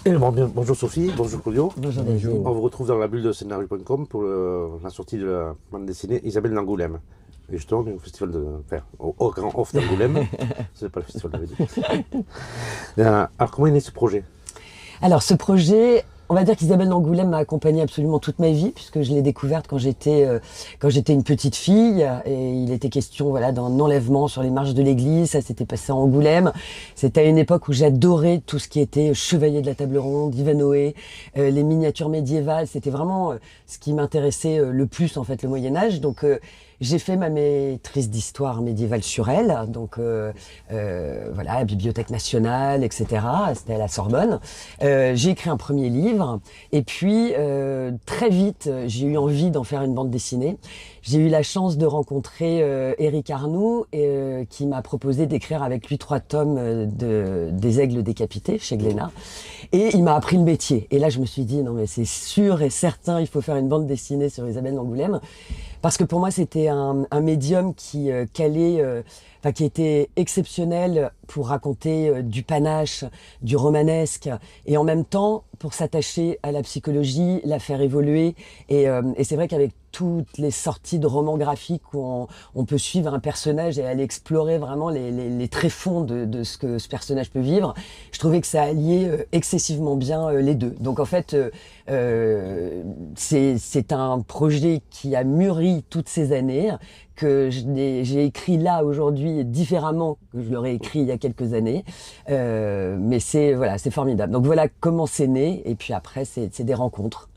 Bonjour Sophie, bonjour Claudio. Bonjour Bonjour. David. On vous retrouve dans la bulle de scénario.com pour la sortie de la bande dessinée Isabelle d'Angoulême. Et justement, on est au festival enfin, au Grand Off d'Angoulême. C'est pas le festival de la ville. Alors, comment est né ce projet? Alors ce projet, on va dire qu'Isabelle d'Angoulême m'a accompagnée absolument toute ma vie puisque je l'ai découverte quand j'étais une petite fille et il était question voilà d'un enlèvement sur les marches de l'église. Ça s'était passé à Angoulême. C'était à une époque où j'adorais tout ce qui était Chevalier de la Table Ronde, Ivanhoé, les miniatures médiévales. C'était vraiment ce qui m'intéressait le plus en fait, le Moyen Âge. Donc j'ai fait ma maîtrise d'histoire médiévale sur elle, donc voilà, Bibliothèque nationale, etc. C'était à la Sorbonne. J'ai écrit un premier livre, et puis très vite, j'ai eu envie d'en faire une bande dessinée. J'ai eu la chance de rencontrer Éric Arnoux, qui m'a proposé d'écrire avec lui 3 tomes des Aigles décapités chez Glénat. Et il m'a appris le métier. Et là, je me suis dit, non mais c'est sûr et certain, il faut faire une bande dessinée sur Isabelle d'Angoulême. Parce que pour moi, c'était un médium qui qui était exceptionnel pour raconter du panache, du romanesque, et en même temps pour s'attacher à la psychologie, la faire évoluer. Et c'est vrai qu'avec toutes les sorties de romans graphiques où on peut suivre un personnage et aller explorer vraiment les tréfonds de ce que ce personnage peut vivre, je trouvais que ça alliait excessivement bien les deux. Donc en fait, c'est un projet qui a mûri toutes ces années, que j'ai écrit là aujourd'hui différemment que je l'aurais écrit il y a quelques années. Mais c'est formidable. Donc voilà comment c'est né, et puis après c'est des rencontres.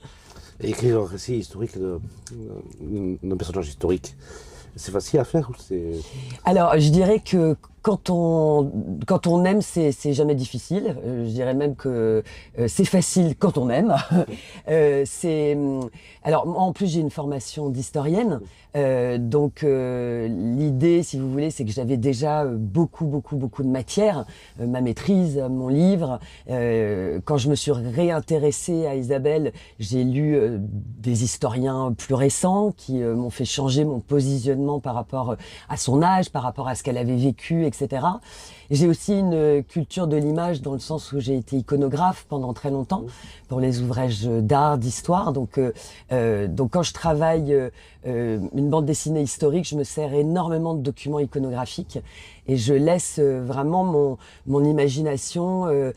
Et écrire un récit historique d'un personnage historique, c'est facile à faire ou c'est... Alors, je dirais que quand on aime, c'est jamais difficile. Je dirais même que c'est facile quand on aime. Alors, moi, en plus, j'ai une formation d'historienne. Donc, l'idée, si vous voulez, c'est que j'avais déjà beaucoup, beaucoup, beaucoup de matière. Ma maîtrise, mon livre. Quand je me suis réintéressée à Isabelle, j'ai lu des historiens plus récents qui m'ont fait changer mon positionnement par rapport à son âge, par rapport à ce qu'elle avait vécu, etc. J'ai aussi une culture de l'image dans le sens où j'ai été iconographe pendant très longtemps pour les ouvrages d'art, d'histoire. Donc quand je travaille une bande dessinée historique, je me sers énormément de documents iconographiques et je laisse vraiment mon imagination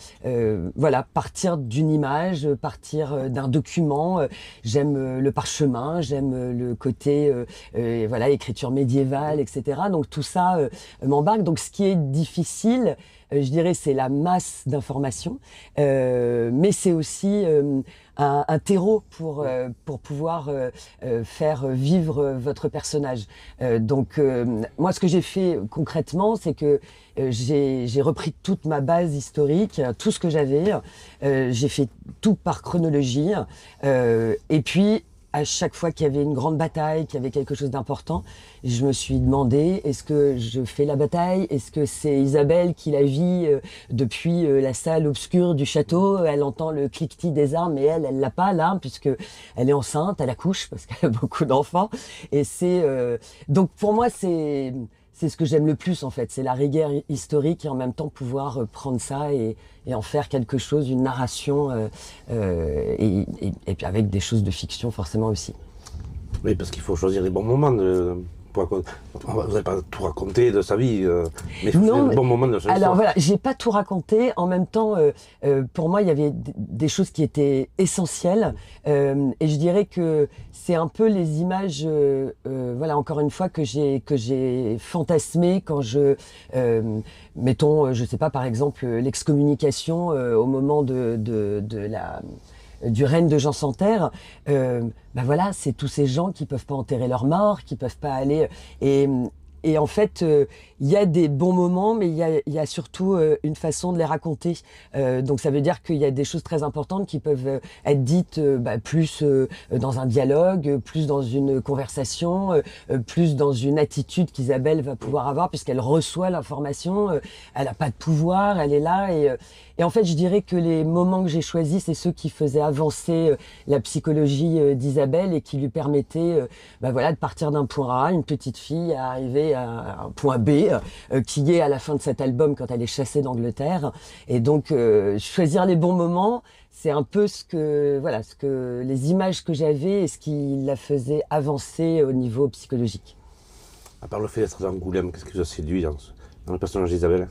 voilà, partir d'une image, partir d'un document. J'aime le parchemin, j'aime le côté voilà, écriture médiévale, etc. Donc tout ça m'embarque. Donc ce qui est difficile, je dirais, c'est la masse d'informations, mais c'est aussi un terreau pour pouvoir faire vivre votre personnage. Moi, ce que j'ai fait concrètement, c'est que j'ai repris toute ma base historique, tout ce que j'avais, j'ai fait tout par chronologie, et puis à chaque fois qu'il y avait une grande bataille, qu'il y avait quelque chose d'important, je me suis demandé, est-ce que je fais la bataille? Est-ce que c'est Isabelle qui la vit depuis la salle obscure du château? Elle entend le cliquetis des armes, mais elle l'a pas là, puisque elle est enceinte, elle accouche, parce qu'elle a beaucoup d'enfants. Et donc pour moi, c'est ce que j'aime le plus en fait, c'est la rigueur historique et en même temps pouvoir prendre ça et en faire quelque chose, une narration et puis avec des choses de fiction forcément aussi. Oui, parce qu'il faut choisir les bons moments pour raconter. Vous n'allez pas tout raconter de sa vie, mais il faut choisir Non, les bons moments de son alors histoire. voilà, j'ai pas tout raconté. En même temps, pour moi, il y avait des choses qui étaient essentielles, et je dirais que c'est un peu les images, voilà, encore une fois que j'ai fantasmé quand mettons, je sais pas, par exemple, l'excommunication au moment du règne de Jean sans Terre, voilà, c'est tous ces gens qui peuvent pas enterrer leurs morts, qui peuvent pas aller et et en fait, il y a des bons moments, mais il y a surtout une façon de les raconter. Donc ça veut dire qu'il y a des choses très importantes qui peuvent être dites plus dans un dialogue, plus dans une conversation, plus dans une attitude qu'Isabelle va pouvoir avoir puisqu'elle reçoit l'information. Elle n'a pas de pouvoir, elle est là et en fait, je dirais que les moments que j'ai choisis, c'est ceux qui faisaient avancer la psychologie d'Isabelle et qui lui permettaient voilà, de partir d'un point A, une petite fille, à arriver à un point B, qui est à la fin de cet album quand elle est chassée d'Angleterre. Et donc, choisir les bons moments, c'est un peu ce que les images que j'avais et ce qui la faisait avancer au niveau psychologique. À part le fait d'être d'Angoulême, qu'est-ce qui vous a séduit dans le personnage d'Isabelle?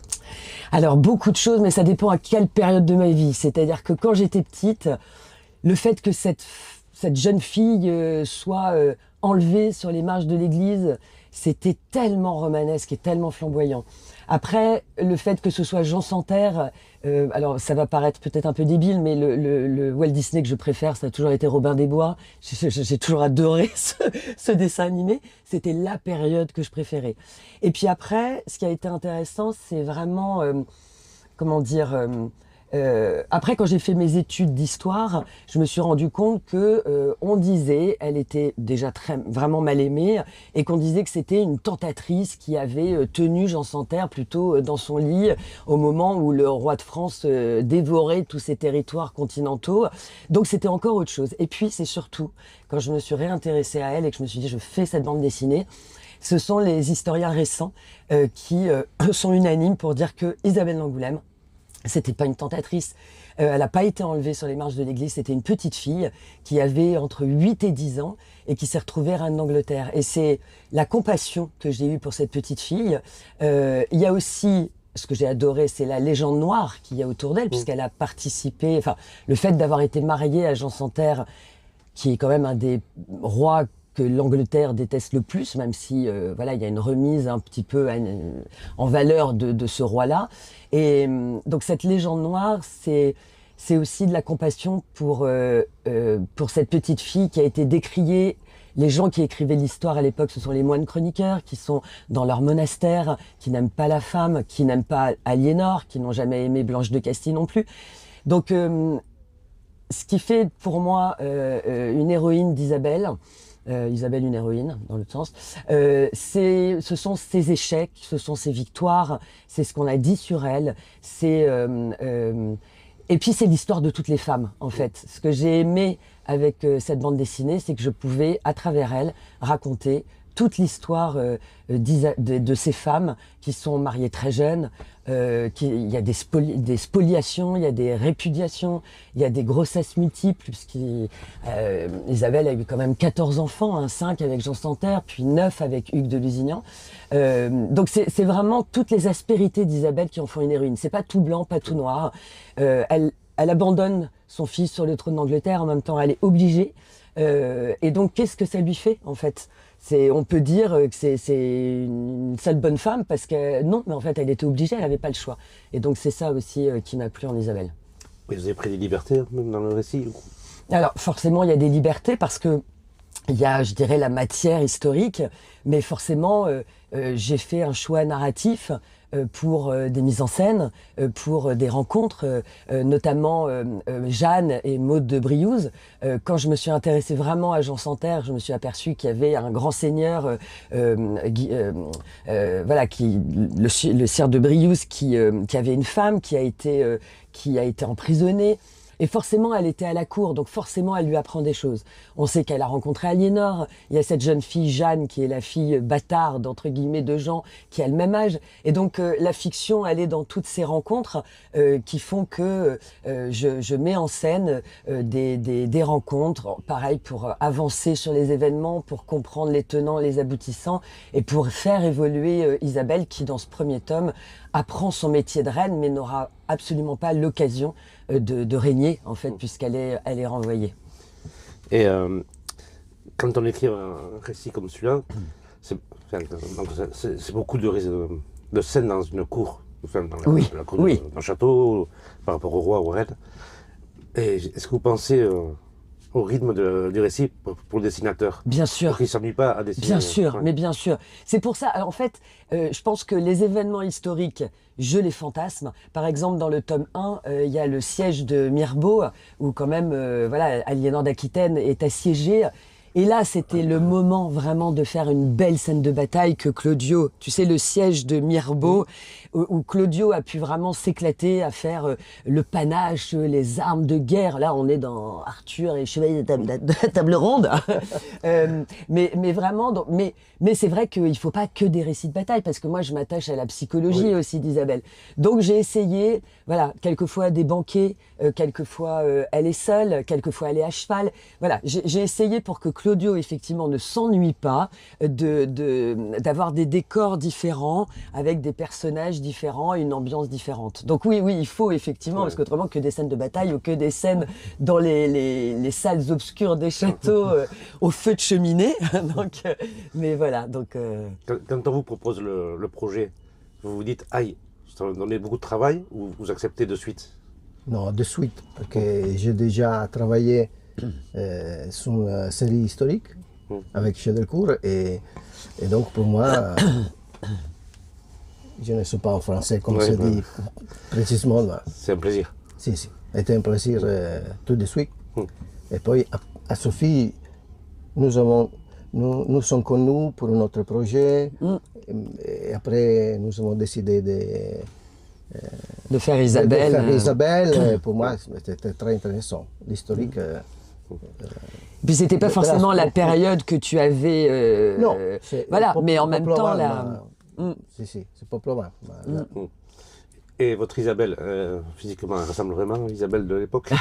Alors, beaucoup de choses, mais ça dépend à quelle période de ma vie. C'est-à-dire que quand j'étais petite, le fait que cette jeune fille soit enlevée sur les marches de l'église, c'était tellement romanesque et tellement flamboyant. Après, le fait que ce soit Jean Santerre, alors ça va paraître peut-être un peu débile, mais le Walt Disney que je préfère, ça a toujours été Robin des Bois. J'ai toujours adoré ce dessin animé. C'était la période que je préférais. Et puis après, ce qui a été intéressant, c'est vraiment, comment dire... après, quand j'ai fait mes études d'histoire, je me suis rendu compte que on disait, elle était déjà vraiment mal aimée, et qu'on disait que c'était une tentatrice qui avait tenu Jean Santerre plutôt dans son lit au moment où le roi de France dévorait tous ses territoires continentaux. Donc c'était encore autre chose. Et puis c'est surtout quand je me suis réintéressée à elle et que je me suis dit je fais cette bande dessinée. Ce sont les historiens récents qui sont unanimes pour dire que Isabelle d'Angoulême, c'était pas une tentatrice. Elle n'a pas été enlevée sur les marches de l'église. C'était une petite fille qui avait entre 8 et 10 ans et qui s'est retrouvée reine d'Angleterre. Et c'est la compassion que j'ai eue pour cette petite fille. Il y a aussi, ce que j'ai adoré, c'est la légende noire qu'il y a autour d'elle, puisqu'elle a participé, enfin, le fait d'avoir été mariée à Jean Santerre, qui est quand même un des rois que l'Angleterre déteste le plus, même si voilà, il y a une remise un petit peu en valeur de ce roi-là. Et donc cette légende noire, c'est aussi de la compassion pour cette petite fille qui a été décriée. Les gens qui écrivaient l'histoire à l'époque, ce sont les moines chroniqueurs qui sont dans leur monastère, qui n'aiment pas la femme, qui n'aiment pas Aliénor, qui n'ont jamais aimé Blanche de Castille non plus. Donc ce qui fait pour moi une héroïne d'Isabelle, Isabelle une héroïne dans l'autre sens, ce sont ses échecs, ce sont ses victoires, c'est ce qu'on a dit sur elle, et puis c'est l'histoire de toutes les femmes en fait. Ce que j'ai aimé avec cette bande dessinée, c'est que je pouvais à travers elle raconter toute l'histoire de ces femmes qui sont mariées très jeunes. Il y a des spoliations, il y a des répudiations, il y a des grossesses multiples, Isabelle a eu quand même 14 enfants, hein, 5 avec Jean Santerre, puis 9 avec Hugues de Lusignan. Donc c'est vraiment toutes les aspérités d'Isabelle qui en font une héroïne. C'est pas tout blanc, pas tout noir. Elle abandonne son fils sur le trône d'Angleterre, en même temps elle est obligée. Et donc qu'est-ce que ça lui fait en fait? On peut dire que c'est une sale bonne femme parce que non, mais en fait elle était obligée, elle n'avait pas le choix. Et donc c'est ça aussi qui m'a plu en Isabelle. Oui, vous avez pris des libertés même dans le récit? Alors forcément il y a des libertés parce que il y a, je dirais, la matière historique, mais forcément j'ai fait un choix narratif pour des mises en scène, pour des rencontres, notamment Jeanne et Maud de Briouze. Quand je me suis intéressée vraiment à Jean Santerre, je me suis aperçue qu'il y avait un grand seigneur, voilà, le sire de Briouze, qui avait une femme qui a été emprisonnée. Et forcément, elle était à la cour, donc forcément, elle lui apprend des choses. On sait qu'elle a rencontré Aliénor. Il y a cette jeune fille, Jeanne, qui est la fille bâtarde, entre guillemets, de Jean, qui a le même âge. Et donc, la fiction, elle est dans toutes ces rencontres qui font que je mets en scène des rencontres, pareil, pour avancer sur les événements, pour comprendre les tenants, les aboutissants, et pour faire évoluer Isabelle, qui, dans ce premier tome, apprend son métier de reine, mais n'aura absolument pas l'occasion de régner, en fait, puisqu'elle est renvoyée. Et quand on écrit un récit comme celui-là, c'est beaucoup de scènes dans une cour, enfin, dans la cour d'un château, par rapport au roi ou aux reines. Et est-ce que vous pensez au rythme du récit pour le dessinateur? Bien sûr. Pour qu'il ne s'ennuie pas à dessiner. Bien sûr, mais bien sûr. C'est pour ça, alors, en fait, je pense que les événements historiques, je les fantasme. Par exemple, dans le tome 1, il y a le siège de Mirebeau, où quand même, voilà, Aliénor d'Aquitaine est assiégée. Et là, c'était le moment vraiment de faire une belle scène de bataille que Claudio, tu sais, le siège de Mirebeau, où Claudio a pu vraiment s'éclater à faire le panache, les armes de guerre. Là, on est dans Arthur et Chevalier de la table ronde. Mais vraiment, mais c'est vrai qu'il faut pas que des récits de bataille, parce que moi, je m'attache à la psychologie aussi d'Isabelle. Donc, j'ai essayé, voilà, quelquefois des banquets, quelquefois elle est seule, quelquefois elle est à cheval. Voilà, j'ai essayé pour que Claudio, effectivement, ne s'ennuie pas, d'avoir des décors différents, avec des personnages différents, une ambiance différente. Donc oui, il faut effectivement, parce qu'autrement que des scènes de bataille ou que des scènes dans les salles obscures des châteaux au feu de cheminée. Donc, mais voilà. Donc, Quand on vous propose le projet, vous vous dites, aïe, ça va me donner beaucoup de travail, ou vous acceptez de suite? Non, de suite, parce que j'ai déjà travaillé sur une série historique avec Chédelcourt, et donc pour moi, je ne sais pas en français comment se dit précisément. C'est un plaisir. Si, c'était un plaisir tout de suite. Et puis à Sophie, nous sommes connus pour notre projet, et après nous avons décidé de faire Isabelle. De faire Isabelle, pour moi, c'était très intéressant. L'historique. Puis c'était pas forcément la période que tu avais. Non. Voilà, mais en même temps, là. Si, c'est pas probable. Et votre Isabelle, physiquement, elle ressemble vraiment à Isabelle de l'époque?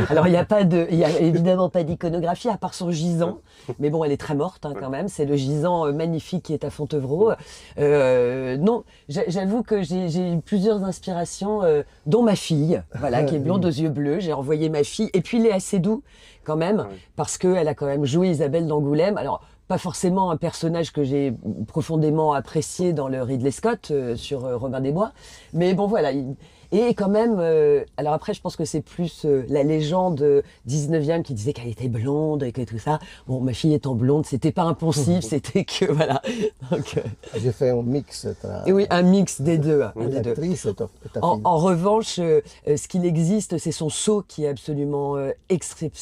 Alors, il y a évidemment pas d'iconographie, à part son gisant. Mais bon, elle est très morte, quand même. C'est le gisant magnifique qui est à Fontevraud. Non, j'avoue que j'ai eu plusieurs inspirations, dont ma fille, voilà, qui est blonde aux yeux bleus. J'ai envoyé ma fille. Et puis, Léa Seydoux, quand même, parce qu'elle a quand même joué Isabelle d'Angoulême. Alors, pas forcément un personnage que j'ai profondément apprécié dans le Ridley Scott sur Robin des Bois, mais bon voilà, et quand même, alors après je pense que c'est plus la légende 19e qui disait qu'elle était blonde et que tout ça. Bon, ma fille étant blonde, c'était pas impensif, c'était que voilà. Donc, j'ai fait un mix. Et oui, un mix des deux. En revanche, ce qu'il existe, c'est son seau qui est absolument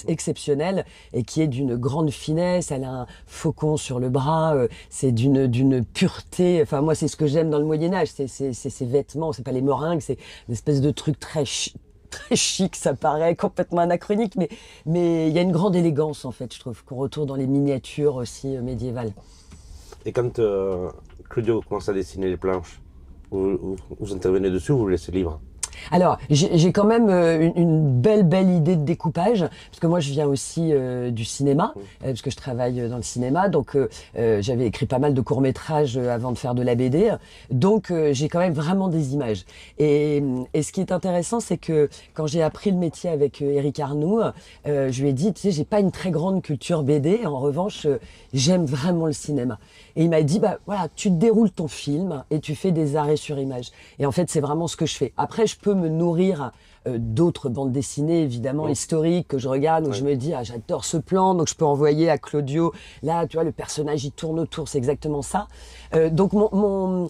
exceptionnel et qui est d'une grande finesse. Elle a un faucon sur le bras, c'est d'une pureté. Enfin, moi, c'est ce que j'aime dans le Moyen-Âge. C'est ces vêtements, c'est pas les meringues, c'est une espèce de truc très chic, ça paraît complètement anachronique, mais il y a une grande élégance, en fait, je trouve, qu'on retrouve dans les miniatures aussi médiévales. Et quand Claudio commence à dessiner les planches, vous intervenez dessus ou vous le laissez libre? Alors, j'ai quand même une belle idée de découpage, parce que moi je viens aussi du cinéma, parce que je travaille dans le cinéma, donc j'avais écrit pas mal de courts-métrages avant de faire de la BD, donc j'ai quand même vraiment des images. Et ce qui est intéressant, c'est que quand j'ai appris le métier avec Éric Arnoux, je lui ai dit, tu sais, j'ai pas une très grande culture BD, en revanche, j'aime vraiment le cinéma. Et il m'a dit, bah voilà, tu déroules ton film et tu fais des arrêts sur image. Et en fait, c'est vraiment ce que je fais. Après, je peux me nourrir d'autres bandes dessinées, évidemment, historiques, que je regarde, où je me dis, ah, j'adore ce plan, donc je peux envoyer à Claudio. Là, tu vois, le personnage, il tourne autour, c'est exactement ça. Donc, mon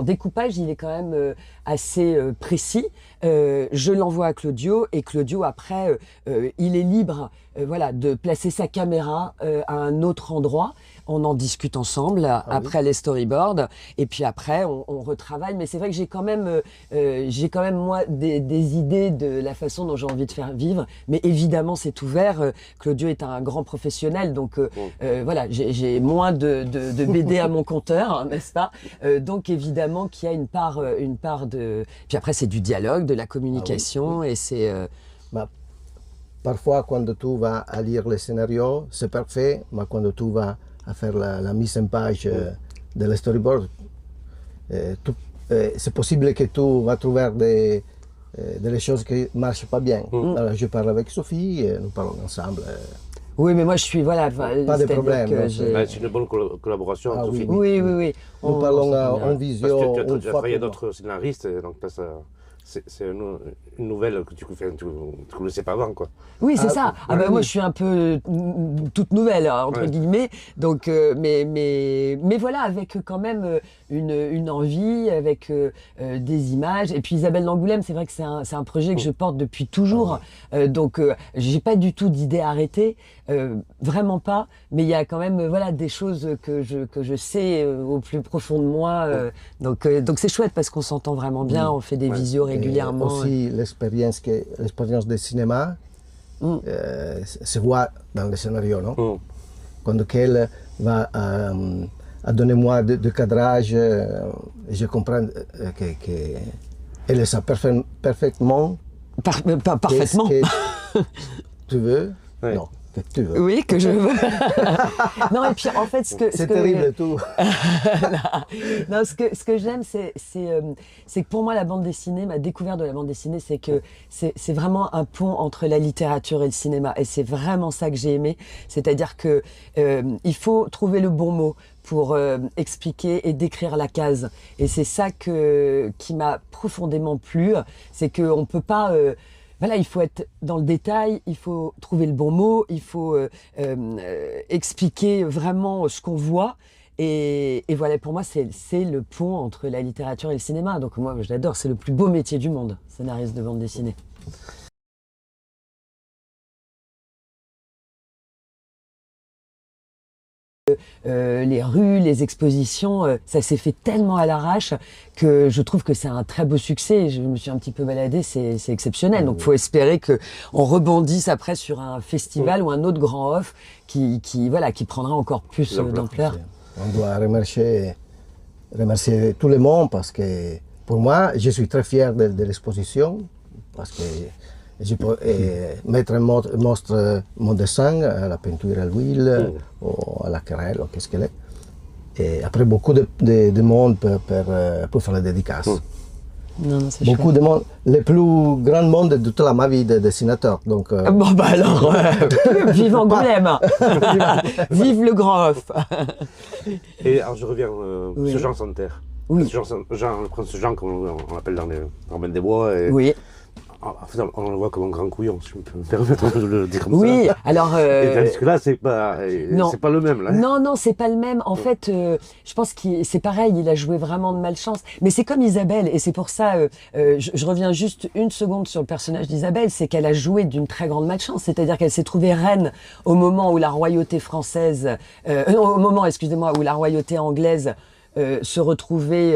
découpage, il est quand même assez précis. Je l'envoie à Claudio et Claudio, après, il est libre voilà, de placer sa caméra à un autre endroit. On en discute ensemble après les storyboards et puis après on retravaille. Mais c'est vrai que j'ai quand même moi des idées de la façon dont j'ai envie de faire vivre. Mais évidemment c'est ouvert. Claudio est un grand professionnel, donc voilà, j'ai moins de BD à mon compteur, hein, n'est-ce pas? Donc évidemment qu'il y a une part de. Puis après c'est du dialogue, de la communication et c'est. Parfois, quand tu vas à lire le scénario, c'est parfait, mais quand tu vas à faire la mise en page de la storyboard, c'est possible que tu vas trouver des choses qui ne marchent pas bien. Alors, je parle avec Sophie, et nous parlons ensemble. Oui, mais moi je suis, voilà. Pas de problème. C'est une bonne collaboration avec Sophie. Oui. Nous parlons en visio. Parce que tu as travaillé d'autres scénaristes, donc ça. C'est une nouvelle que tu ne connaissais pas avant, quoi. Oui, c'est ça. Moi, je suis un peu toute nouvelle, entre guillemets. Donc, mais voilà, avec quand même une envie, avec des images. Et puis Isabelle d'Angoulême, c'est vrai que c'est un projet que je porte depuis toujours. Donc, j'ai pas du tout d'idée arrêtée, vraiment pas. Mais il y a quand même voilà des choses que je sais au plus profond de moi. Donc c'est chouette parce qu'on s'entend vraiment bien, on fait des visios régulièrement. Et aussi l'expérience du cinéma se voit dans le scénario, non? Quand qu'elle va à donner moi de cadrage, je comprends qu'elle le sait parfaitement. Parfaitement. Que tu veux? Ouais. Non, que tu veux. Oui, que je veux. Non, et puis en fait, C'est terrible tout. Non, ce que j'aime, c'est que pour moi, la bande dessinée, ma découverte de la bande dessinée, c'est que c'est vraiment un pont entre la littérature et le cinéma. Et c'est vraiment ça que j'ai aimé. C'est-à-dire que il faut trouver le bon mot pour expliquer et décrire la case. Et c'est ça qui m'a profondément plu. C'est qu'on peut pas... voilà, il faut être dans le détail, il faut trouver le bon mot, il faut expliquer vraiment ce qu'on voit. Et voilà, pour moi, c'est le pont entre la littérature et le cinéma. Donc moi, je l'adore, c'est le plus beau métier du monde, scénariste de bande dessinée. Les rues, les expositions, ça s'est fait tellement à l'arrache que je trouve que c'est un très beau succès. Je me suis un petit peu baladée, c'est exceptionnel. Donc, il faut espérer que on rebondisse après sur un festival ou un autre grand off qui prendra encore plus d'ampleur. On doit remercier tout le monde parce que pour moi, je suis très fier de l'exposition parce que je peux mettre mon dessin à la peinture à l'huile ou à l'aquarelle, ou qu'est-ce qu'elle est. Et après, beaucoup de monde pour faire la dédicace. Non, c'est beaucoup chouette. de monde, le plus grand monde de toute ma vie de dessinateur. Donc, Bon, bah alors, vive Angoulême. Vive le grand off. Et alors je reviens Oui. sur Jean Santerre. Oui. Le prince Jean, comme on l'appelle dans les Robin des Bois. Et, Oui. en fait, on le voit comme un grand couillon, si je peux me permettre de le dire comme Oui, ça. alors... Et tandis que là, c'est pas le même. Là. Non, c'est pas le même. En fait, je pense que c'est pareil, il a joué vraiment de malchance. Mais c'est comme Isabelle, et c'est pour ça, je reviens juste une seconde sur le personnage d'Isabelle, c'est qu'elle a joué d'une très grande malchance. C'est-à-dire qu'elle s'est trouvée reine au moment où la royauté française... au moment, excusez-moi, où la royauté anglaise... se retrouver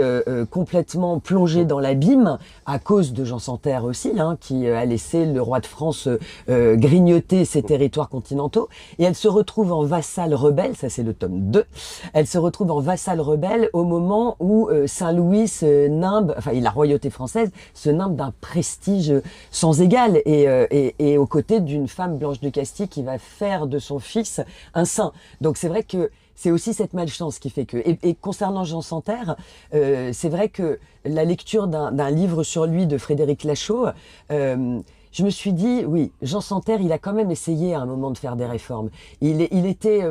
complètement plongée dans l'abîme à cause de Jean Santerre aussi, qui a laissé le roi de France grignoter ses territoires continentaux. Et elle se retrouve en vassale rebelle, ça c'est le tome 2, elle se retrouve en vassale rebelle au moment où Saint-Louis se nimbe, enfin la royauté française se nimbe d'un prestige sans égal et aux côtés d'une femme Blanche de Castille qui va faire de son fils un saint. Donc c'est vrai que c'est aussi cette malchance qui fait que... Et concernant Jean Santerre, c'est vrai que la lecture d'un livre sur lui de Frédéric Lachaud, je me suis dit, oui, Jean Santerre, il a quand même essayé à un moment de faire des réformes. Il était...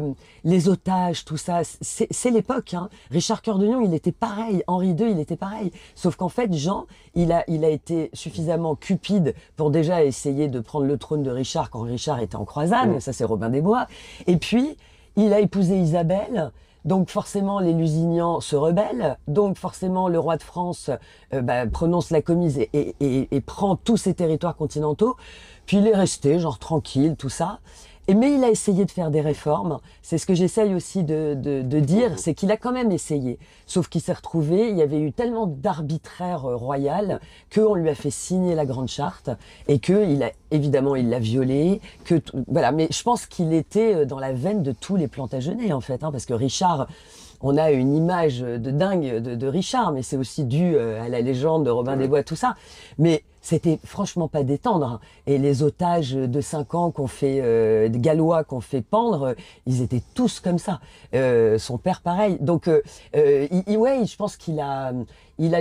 les otages, tout ça, c'est l'époque. Richard Cœur de Lion, il était pareil. Henri II, il était pareil. Sauf qu'en fait, Jean, il a été suffisamment cupide pour déjà essayer de prendre le trône de Richard quand Richard était en croisade. Ça, c'est Robin des Bois. Et puis... il a épousé Isabelle, donc forcément les Lusignans se rebellent, donc forcément le roi de France prononce la commise et prend tous ses territoires continentaux, puis il est resté genre tranquille, tout ça. Mais il a essayé de faire des réformes, c'est ce que j'essaye aussi de dire, c'est qu'il a quand même essayé. Sauf qu'il s'est retrouvé, il y avait eu tellement d'arbitraire royal qu'on lui a fait signer la Grande Charte et que évidemment il l'a violée, voilà. Mais je pense qu'il était dans la veine de tous les Plantagenets en fait, parce que Richard, on a une image de dingue de Richard, mais c'est aussi dû à la légende de Robin des Bois, tout ça. Mais c'était franchement pas détendre. Et les otages de 5 ans des Gallois qu'on fait pendre, ils étaient tous comme ça. Son père, pareil. Donc, je pense qu'il a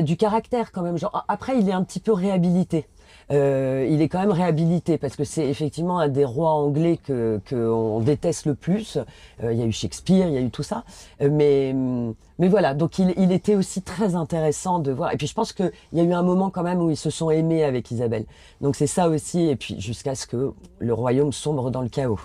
du caractère quand même. Genre, après, il est un petit peu réhabilité. Il est quand même réhabilité parce que c'est effectivement un des rois anglais qu'on déteste le plus. Il y a eu Shakespeare, il y a eu tout ça. Mais voilà, donc il était aussi très intéressant de voir. Et puis je pense qu'il y a eu un moment quand même où ils se sont aimés avec Isabelle. Donc c'est ça aussi. Et puis jusqu'à ce que le royaume sombre dans le chaos.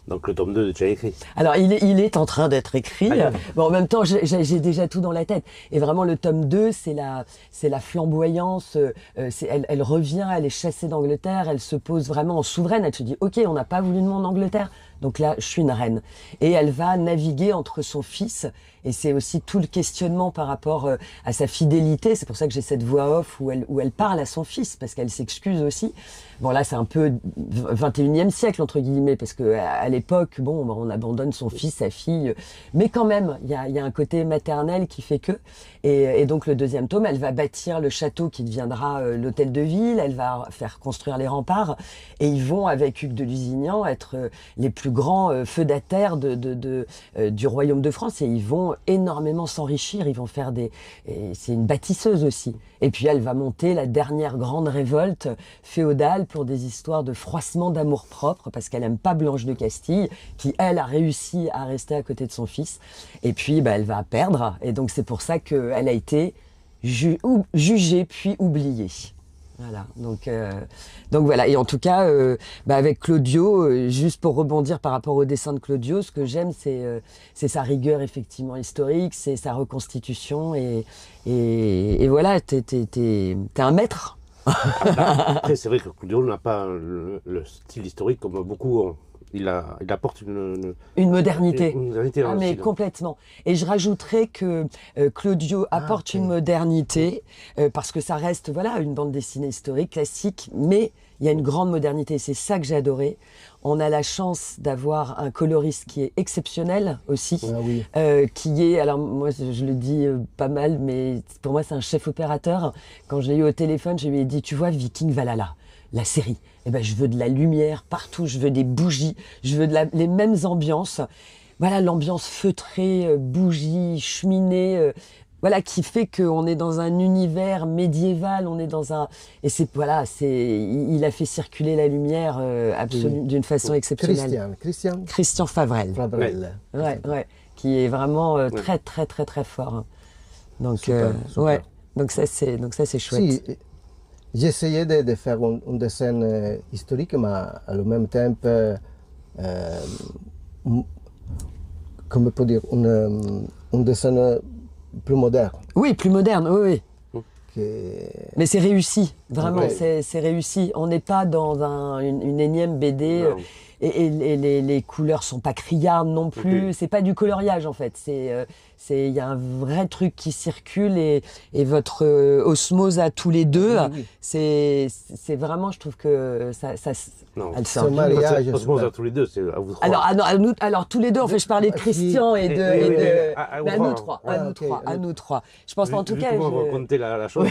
Donc le tome 2 est déjà écrit. Alors il est en train d'être écrit. Bon, en même temps, j'ai déjà tout dans la tête. Et vraiment le tome 2, c'est la flamboyance. Elle revient, elle est chassée d'Angleterre, elle se pose vraiment en souveraine. Elle se dit, ok, on n'a pas voulu de moi en Angleterre, Donc là, je suis une reine. Et elle va naviguer entre son fils, et c'est aussi tout le questionnement par rapport à sa fidélité. C'est pour ça que j'ai cette voix off où elle parle à son fils, parce qu'elle s'excuse aussi. Bon, là, c'est un peu 21e siècle, entre guillemets, parce que à l'époque, bon, on abandonne son fils, sa fille. Mais quand même, il y a un côté maternel qui fait que. Et donc, le deuxième tome, elle va bâtir le château qui deviendra l'hôtel de ville. Elle va faire construire les remparts. Et ils vont, avec Hugues de Lusignan, être les plus grands feudataires du royaume de France. Et ils vont énormément s'enrichir. Ils vont faire c'est une bâtisseuse aussi. Et puis, elle va monter la dernière grande révolte féodale pour des histoires de froissement d'amour-propre, parce qu'elle aime pas Blanche de Castille, qui, elle, a réussi à rester à côté de son fils. Et puis, elle va perdre. Et donc, c'est pour ça qu'elle a été jugée puis oubliée. Voilà, donc voilà. Et en tout cas, avec Claudio, juste pour rebondir par rapport au dessin de Claudio, ce que j'aime, c'est sa rigueur effectivement historique, c'est sa reconstitution, et voilà, t'es un maître. Après, c'est vrai que Claudio n'a pas le style historique comme beaucoup ont. Il apporte une modernité. Une modernité dans le mais style. complètement. Et je rajouterais que Claudio apporte une modernité, parce que ça reste une bande dessinée historique, classique, mais il y a une grande modernité. C'est ça que j'ai adoré. On a la chance d'avoir un coloriste qui est exceptionnel aussi, qui est, alors moi je le dis pas mal, mais pour moi c'est un chef opérateur. Quand je l'ai eu au téléphone, je lui ai dit, tu vois, Viking Valhalla, la série, je veux de la lumière partout, je veux des bougies, je veux les mêmes ambiances. Voilà, l'ambiance feutrée, bougies, cheminée, qui fait qu'on est dans un univers médiéval, on est dans un... Et il a fait circuler la lumière d'une façon exceptionnelle. Christian Favrel. Ouais, qui est vraiment très, très, très, très fort. Donc, super. Donc ça, c'est chouette. Si, j'ai essayé de faire un dessin historique, mais à le même temps, comment on peut dire, un dessin plus moderne. Oui, plus moderne, oui. Mais c'est réussi, vraiment, c'est réussi. On n'est pas dans une énième BD et les couleurs sont pas criardes non plus. C'est pas du coloriage en fait. Il y a un vrai truc qui circule et votre osmose à tous les deux, c'est vraiment, je trouve que ça elle sort. Osmose à tous les deux, c'est à vous trois. Alors tous les deux, en fait, je parlais de Christian et à nous trois. Je pense en tout cas. Comment vous racontez la chose,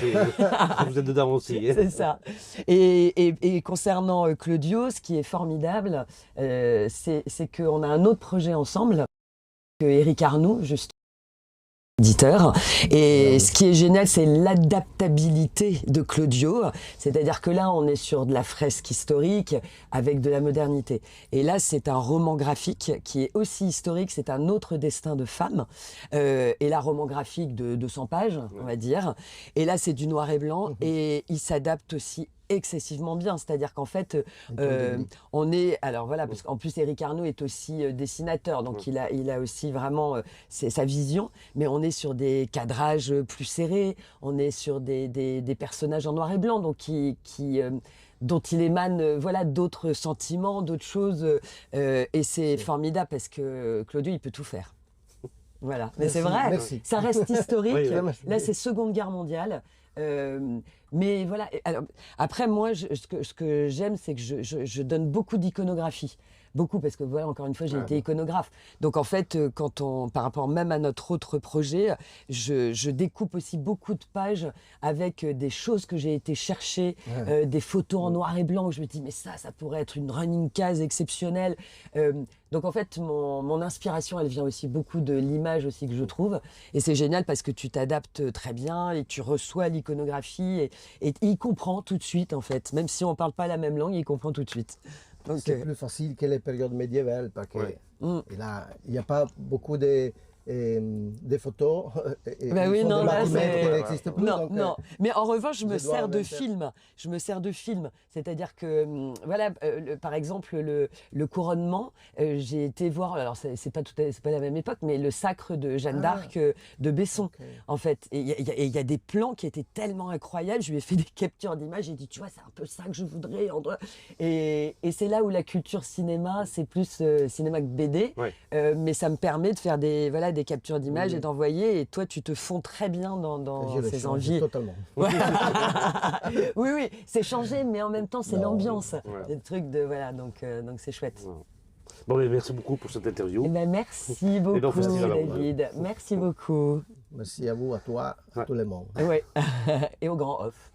vous êtes dedans aussi. C'est ça. Et concernant Claudio, ce qui est formidable, c'est qu'on a un autre projet ensemble, que Éric Arnoux, juste éditeur. Et ce qui est génial, c'est l'adaptabilité de Claudio. C'est-à-dire que là, on est sur de la fresque historique avec de la modernité. Et là, c'est un roman graphique qui est aussi historique. C'est un autre destin de femme. Et là, roman graphique de 200 pages, on va dire. Et là, c'est du noir et blanc. Et il s'adapte aussi excessivement bien, c'est-à-dire qu'en fait on est, alors voilà, parce qu'en plus Éric Arnoux est aussi dessinateur, donc il a aussi vraiment sa vision, mais on est sur des cadrages plus serrés, on est sur des personnages en noir et blanc, donc dont il émane d'autres sentiments, d'autres choses, et c'est formidable parce que Claudio il peut tout faire. Voilà, mais c'est vrai, ça reste historique. Là c'est Seconde Guerre mondiale. Mais voilà, alors, après moi, ce que j'aime, c'est que je donne beaucoup d'iconographie. Beaucoup, parce que voilà, encore une fois, j'ai été iconographe. Donc en fait, par rapport même à notre autre projet, je découpe aussi beaucoup de pages avec des choses que j'ai été chercher, des photos en noir et blanc, où je me dis, mais ça pourrait être une running case exceptionnelle. Donc en fait, mon inspiration, elle vient aussi beaucoup de l'image aussi que je trouve. Et c'est génial parce que tu t'adaptes très bien et tu reçois l'iconographie et il comprend tout de suite, en fait. Même si on ne parle pas la même langue, il comprend tout de suite. C'est plus facile que les périodes médiévales parce que là, il n'y a pas beaucoup de des photos. Et Bah ils oui, font non, des là, bâtiments c'est- qui n'existent plus. Non, donc, non. Mais en revanche, je me je dois sers de inventer. film. Je me sers de film. C'est-à-dire que, voilà, par exemple, le couronnement, j'ai été voir, alors c'est pas c'est pas la même époque, mais le sacre de Jeanne d'Arc de Besson, Ok. en fait. Et il y a des plans qui étaient tellement incroyables. Je lui ai fait des captures d'images. J'ai dit, tu vois, c'est un peu ça que je voudrais. Et c'est là où la culture cinéma, c'est plus cinéma que BD. Ouais. Mais ça me permet de faire des, voilà, des captures d'images Oui. et d'envoyer. Et toi, tu te fonds très bien dans Je le ces change envies. totalement. Oui, oui, c'est changé, mais en même temps, c'est Non, l'ambiance. voilà. Des trucs de, voilà, donc c'est chouette. Voilà. Bon, mais merci beaucoup pour cette interview. Eh ben, merci beaucoup, bon festival à vous. David. Merci beaucoup. Merci à vous, à toi, à Ouais. tout le monde. Ouais. Et au grand off.